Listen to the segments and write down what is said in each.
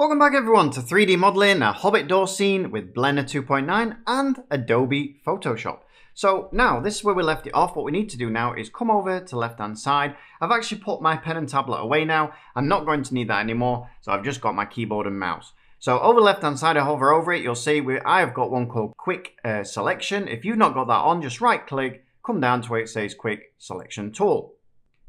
Welcome back everyone to 3D modeling a Hobbit Door scene with Blender 2.9 and Adobe Photoshop. So now this is where we left it off. What we need to do now is come over to left hand side. I've actually put my pen and tablet away now. I'm not going to need that anymore, so I've just got my keyboard and mouse. So over left hand side, I hover over it, you'll see I have got one called Quick Selection. If you've not got that on, just right click, come down to where it says Quick Selection Tool.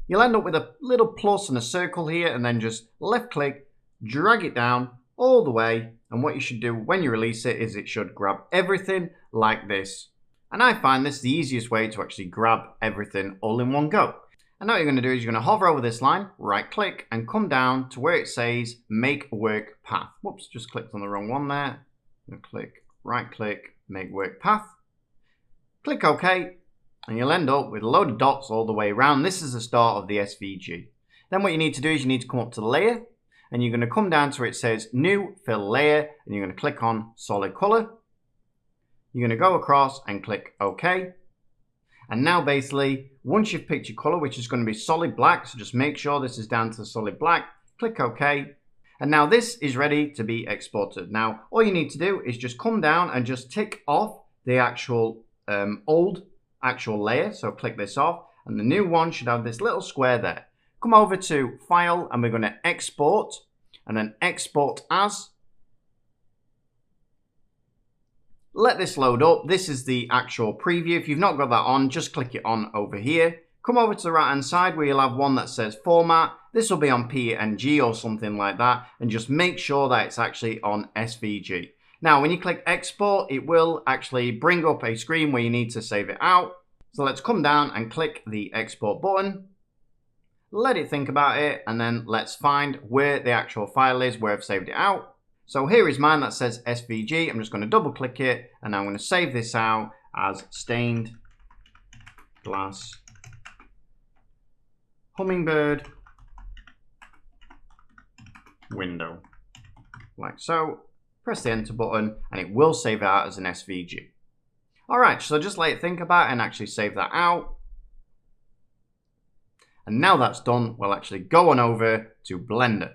You'll end up with a little plus and a circle here, and then just left click, drag it down all the way, and what you should do when you release it is it should grab everything like this. And I find this the easiest way to actually grab everything all in one go. And now what you're going to do is you're going to hover over this line, right click, and come down to where it says Make Work Path. Whoops, just clicked on the wrong one there. I'm going to click, right click, Make Work Path. Click OK, and you'll end up with a load of dots all the way around. This is the start of the SVG. Then what you need to do is you need to come up to the layer, and you're going to come down to where it says New Fill Layer, and you're going to click on Solid Color. You're going to go across and click OK. And now basically, once you've picked your color, which is going to be solid black, so just make sure this is down to solid black, click OK. And now this is ready to be exported. Now, all you need to do is just come down and just tick off the actual old layer. So click this off, and the new one should have this little square there. Come over to File, and we're going to Export, and then Export As. Let this load up. This is the actual preview. If you've not got that on, just click it on over here. Come over to the right hand side where you'll have one that says Format. This will be on PNG or something like that, and just make sure that it's actually on SVG. Now, when you click Export, it will actually bring up a screen where you need to save it out. So let's come down and click the Export button. Let it think about it, and then let's find where the actual file is, where I've saved it out. So here is mine that says SVG. I'm just going to double click it, and I'm going to save this out as Stained Glass Hummingbird Window. Like so. Press the enter button, and it will save it out as an SVG. Alright, so just let it think about it and actually save that out. And now that's done, we'll actually go on over to Blender.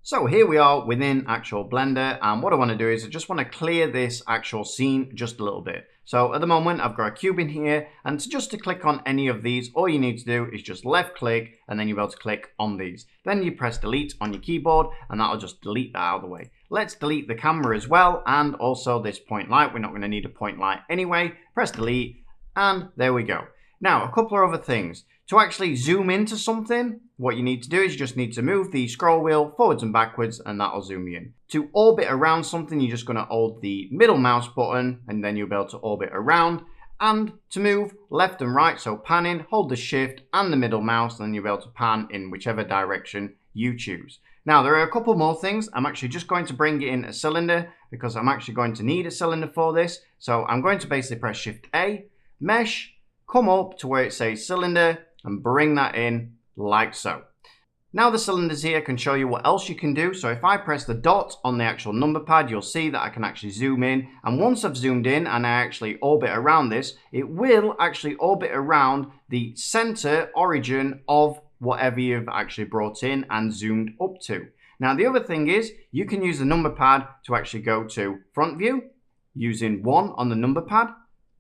So here we are within actual Blender, and what I want to do is I just want to clear this actual scene just a little bit. So at the moment I've got a cube in here, and just to click on any of these, all you need to do is just left click, and then you'll be able to click on these. Then you press delete on your keyboard, and that'll just delete that out of the way. Let's delete the camera as well, and also this point light. We're not going to need a point light anyway. Press delete, and there we go. Now, a couple of other things. To actually zoom into something, what you need to do is you just need to move the scroll wheel forwards and backwards, and that'll zoom you in. To orbit around something, you're just going to hold the middle mouse button, and then you'll be able to orbit around. And to move left and right, so panning, hold the shift and the middle mouse, and then you'll be able to pan in whichever direction you choose. Now, there are a couple more things. I'm actually just going to bring it in a cylinder, because I'm actually going to need a cylinder for this. So I'm going to basically press Shift A, Mesh, come up to where it says Cylinder, and bring that in like so. Now the cylinders here can show you what else you can do. So if I press the dot on the actual number pad, you'll see that I can actually zoom in. And once I've zoomed in and I actually orbit around this, it will actually orbit around the center origin of whatever you've actually brought in and zoomed up to. Now the other thing is you can use the number pad to actually go to front view using 1 on the number pad,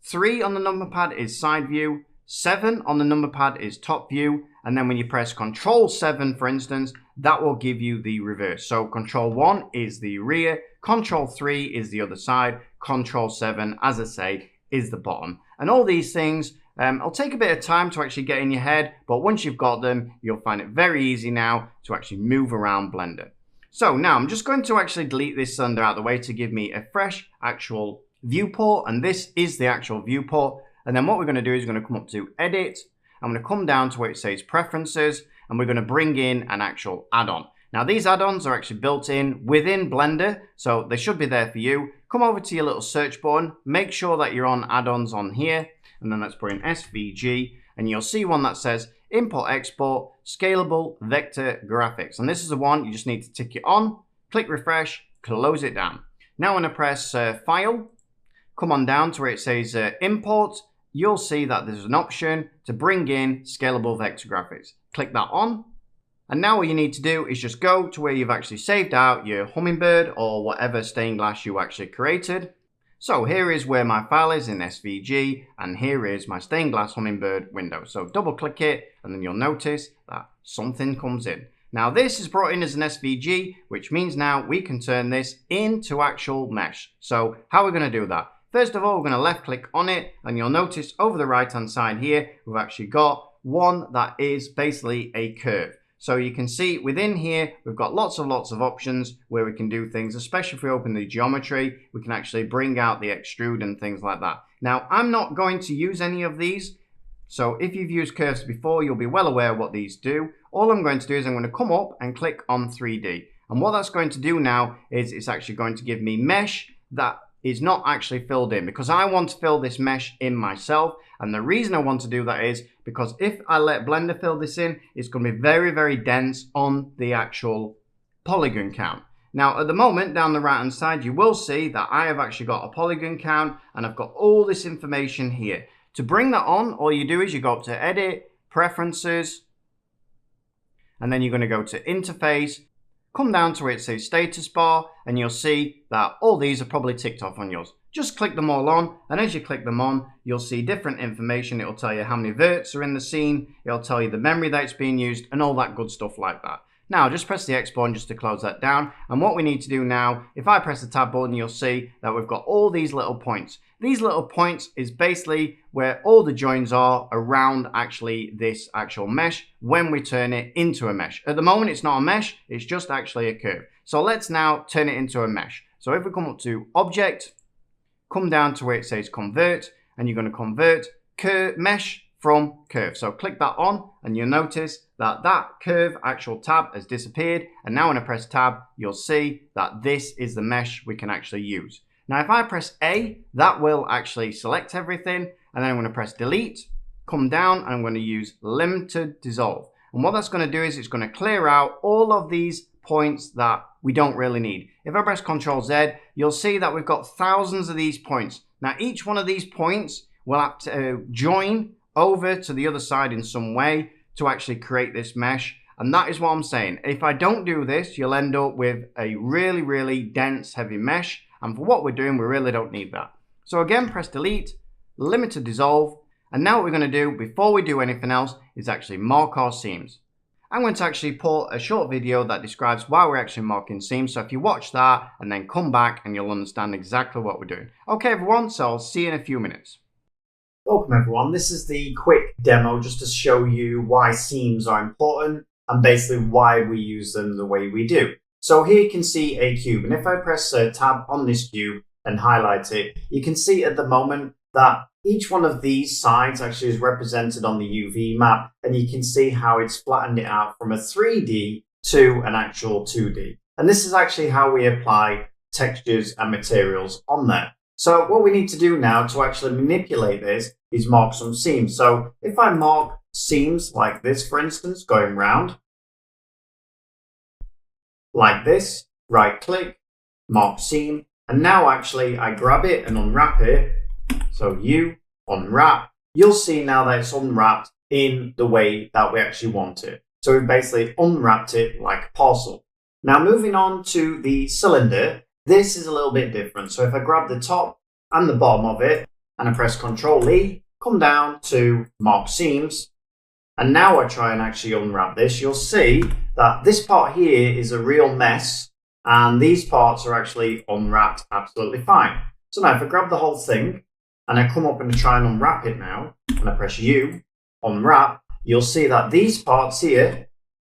3 on the number pad is side view, 7 on the number pad is top view, and then when you press Control 7 for instance, that will give you the reverse. So Control 1 is the rear, Control 3 is the other side, Control 7, as I say, is the bottom. And all these things it'll take a bit of time to actually get in your head, but once you've got them, you'll find it very easy now to actually move around Blender. So now I'm just going to actually delete this cylinder out of the way to give me a fresh actual viewport, and this is the actual viewport. And then what we're going to do is we're going to come up to Edit. I'm going to come down to where it says Preferences, and we're going to bring in an actual add-on. Now these add-ons are actually built in within Blender, so they should be there for you. Come over to your little search button, make sure that you're on add-ons on here, and then let's put in SVG, and you'll see one that says Import Export Scalable Vector Graphics. And this is the one you just need to tick it on, click refresh, close it down. Now I'm going to press File, come on down to where it says Import. You'll see that there's an option to bring in Scalable Vector Graphics. Click that on, And now what you need to do is just go to where you've actually saved out your hummingbird or whatever stained glass you actually created. So here is where my file is in SVG, and here is my stained glass hummingbird window. So double click it and then you'll notice that something comes in. Now this is brought in as an SVG, which means now we can turn this into actual mesh. So how are we going to do that? First of all, we're going to left click on it and you'll notice over the right hand side here, we've actually got one that is basically a curve. So you can see within here, we've got lots of options where we can do things, especially if we open the geometry, we can actually bring out the extrude and things like that. Now, I'm not going to use any of these. So if you've used curves before, you'll be well aware what these do. All I'm going to do is I'm going to come up and click on 3D. And what that's going to do now is it's actually going to give me mesh that is not actually filled in, because I want to fill this mesh in myself. And the reason I want to do that is because if I let Blender fill this in, it's going to be very dense on the actual polygon count. Now at the moment down the right hand side you will see that I have actually got a polygon count and I've got all this information here. To bring that on, all you do is you go up to Edit, Preferences, and then you're going to go to Interface, come down to where it says Status Bar, and you'll see that all these are probably ticked off on yours. Just click them all on, and as you click them on, you'll see different information. It'll tell you how many verts are in the scene, it'll tell you the memory that's being used, and all that good stuff like that. Now, just press the X button just to close that down, and what we need to do now, if I press the Tab button, you'll see that we've got all these little points. These little points is basically where all the joins are around actually this actual mesh when we turn it into a mesh. At the moment, it's not a mesh, it's just actually a curve. So let's now turn it into a mesh. So if we come up to Object, come down to where it says Convert, and you're going to convert curve mesh from curve. So click that on, and you'll notice that that curve actual tab has disappeared. And now when I press Tab, you'll see that this is the mesh we can actually use. Now, if I press A, that will actually select everything. And then I'm going to press Delete, come down, and I'm going to use Limited Dissolve. And what that's going to do is it's going to clear out all of these points that we don't really need. If I press Ctrl Z, you'll see that we've got thousands of these points. Now, each one of these points will have to join over to the other side in some way to actually create this mesh. And that is what I'm saying. If I don't do this, you'll end up with a really dense, heavy mesh. And for what we're doing, we really don't need that. So again, press Delete, Limited Dissolve. And now what we're going to do before we do anything else is actually mark our seams. I'm going to actually put a short video that describes why we're actually marking seams. So if you watch that and then come back and you'll understand exactly what we're doing. Okay, everyone, so I'll see you in a few minutes. Welcome everyone, this is the quick demo just to show you why seams are important and basically why we use them the way we do. So here you can see a cube, and if I press Tab on this cube and highlight it, you can see at the moment that each one of these sides actually is represented on the UV map, and you can see how it's flattened it out from a 3D to an actual 2D. And this is actually how we apply textures and materials on there. So what we need to do now to actually manipulate this is mark some seams. So if I mark seams like this, for instance, going round, like this, right click, mark seam, and now actually I grab it and unwrap it. So you unwrap, you'll see now that it's unwrapped in the way that we actually want it. So we've basically unwrapped it like a parcel. Now moving on to the cylinder, this is a little bit different. So if I grab the top and the bottom of it and I press Ctrl E, come down to mark seams, and now I try and actually unwrap this, you'll see that this part here is a real mess and these parts are actually unwrapped absolutely fine. So now if I grab the whole thing and I come up and try and unwrap it now, and I press U, unwrap, you'll see that these parts here,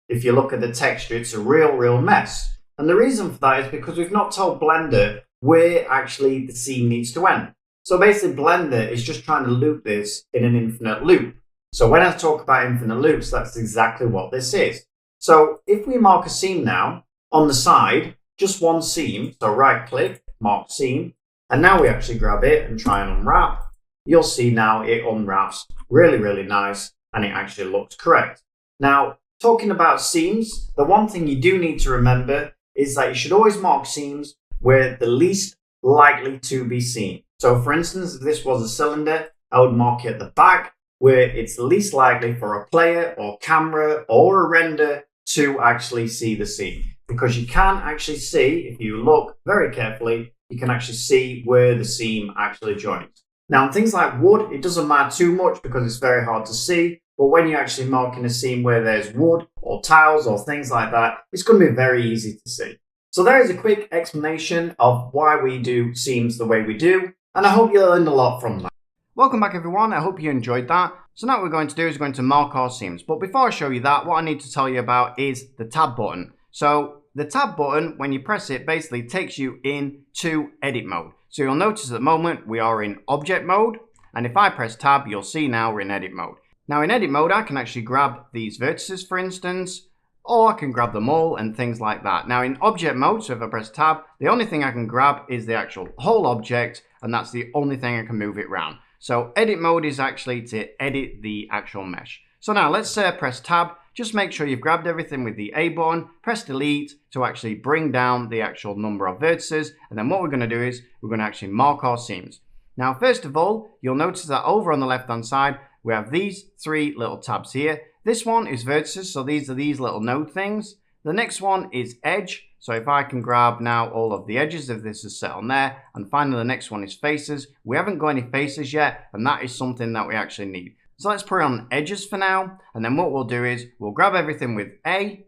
if you look at the texture, it's a real mess. And the reason for that is because we've not told Blender where actually the seam needs to end. So basically Blender is just trying to loop this in an infinite loop. So when I talk about infinite loops, that's exactly what this is. So if we mark a seam now, on the side, just one seam, so right click, mark seam, and now we actually grab it and try and unwrap, you'll see now it unwraps really nice and it actually looks correct. Now, talking about seams, the one thing you do need to remember is that you should always mark seams where the least likely to be seen. So for instance, if this was a cylinder, I would mark it at the back where it's least likely for a player or camera or a render to actually see the seam, because you can actually see, if you look very carefully, you can actually see where the seam actually joins. Now, on things like wood, it doesn't matter too much because it's very hard to see, but when you're actually marking a seam where there's wood or tiles or things like that, it's going to be very easy to see. So there is a quick explanation of why we do seams the way we do, and I hope you learned a lot from that. Welcome back everyone, I hope you enjoyed that. So now what we're going to do is going to mark our seams, but before I show you that, what I need to tell you about is the tab button. So the tab button, when you press it, basically takes you into edit mode. So you'll notice at the moment we are in object mode, and if I press tab, you'll see now we're in edit mode. Now in edit mode, I can actually grab these vertices, for instance, or I can grab them all and things like that. Now in object mode, so if I press tab, the only thing I can grab is the actual whole object, and that's the only thing I can move it around. So edit mode is actually to edit the actual mesh. So now let's press tab. Just make sure you've grabbed everything with the A button, press delete to actually bring down the actual number of vertices. And then what we're going to do is we're going to actually mark our seams. Now, first of all, you'll notice that over on the left-hand side, we have these three little tabs here. This one is vertices, so these are these little node things. The next one is edge. So if I can grab now all of the edges, if this is set on there, and finally the next one is faces. We haven't got any faces yet, and that is something that we actually need. So let's put it on edges for now, and then what we'll do is we'll grab everything with A,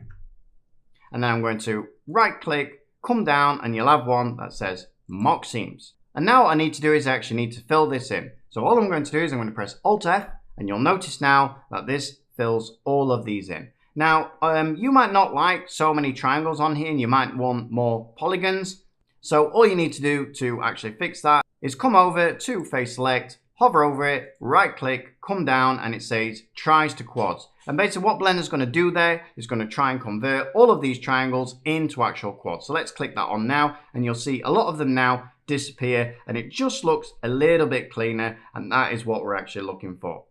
and then I'm going to right click, come down, and you'll have one that says mock seams. And now what I need to do is I actually need to fill this in. So all I'm going to do is I'm going to press Alt F, and you'll notice now that this fills all of these in. Now, you might not like so many triangles on here, and you might want more polygons. So all you need to do to actually fix that is come over to face select, hover over it, right click, come down, and it says tries to quads. And basically what Blender's going to do there is going to try and convert all of these triangles into actual quads. So let's click that on now, and you'll see a lot of them now disappear, and it just looks a little bit cleaner, and that is what we're actually looking for.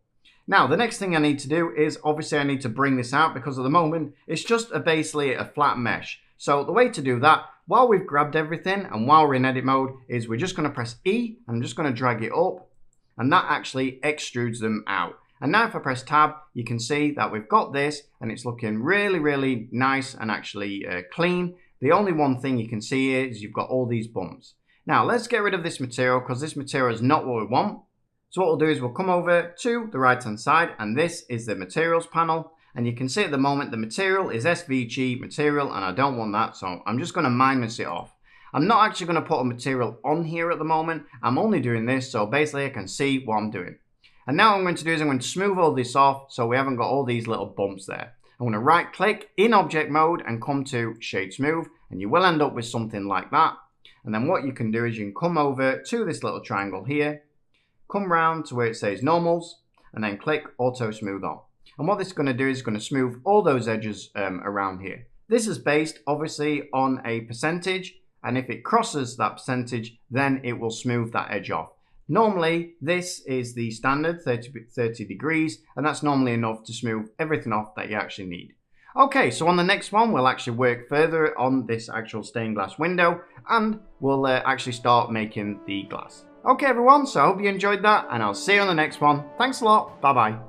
Now, the next thing I need to do is obviously I need to bring this out, because at the moment it's just basically a flat mesh. So the way to do that, while we've grabbed everything and while we're in edit mode, is we're just going to press E, and I'm just going to drag it up, and that actually extrudes them out. And now if I press tab, you can see that we've got this, and it's looking really, really nice and actually clean. The only one thing you can see here is you've got all these bumps. Now let's get rid of this material, because this material is not what we want. So what we'll do is we'll come over to the right hand side, and this is the materials panel, and you can see at the moment the material is SVG material, and I don't want that, so I'm just going to minus it off. I'm not actually going to put a material on here at the moment. I'm only doing this so basically I can see what I'm doing. And now what I'm going to do is I'm going to smooth all this off so we haven't got all these little bumps there. I'm going to right click in object mode and come to shade smooth, and you will end up with something like that. And then what you can do is you can come over to this little triangle here, come round to where it says normals, and then click auto smooth on. And what this is going to do is going to smooth all those edges around here. This is based obviously on a percentage, and if it crosses that percentage, then it will smooth that edge off. Normally, this is the standard 30 degrees, and that's normally enough to smooth everything off that you actually need. Okay, so on the next one, we'll actually work further on this actual stained glass window, and we'll actually start making the glass. Okay everyone, so I hope you enjoyed that, and I'll see you on the next one. Thanks a lot, bye bye.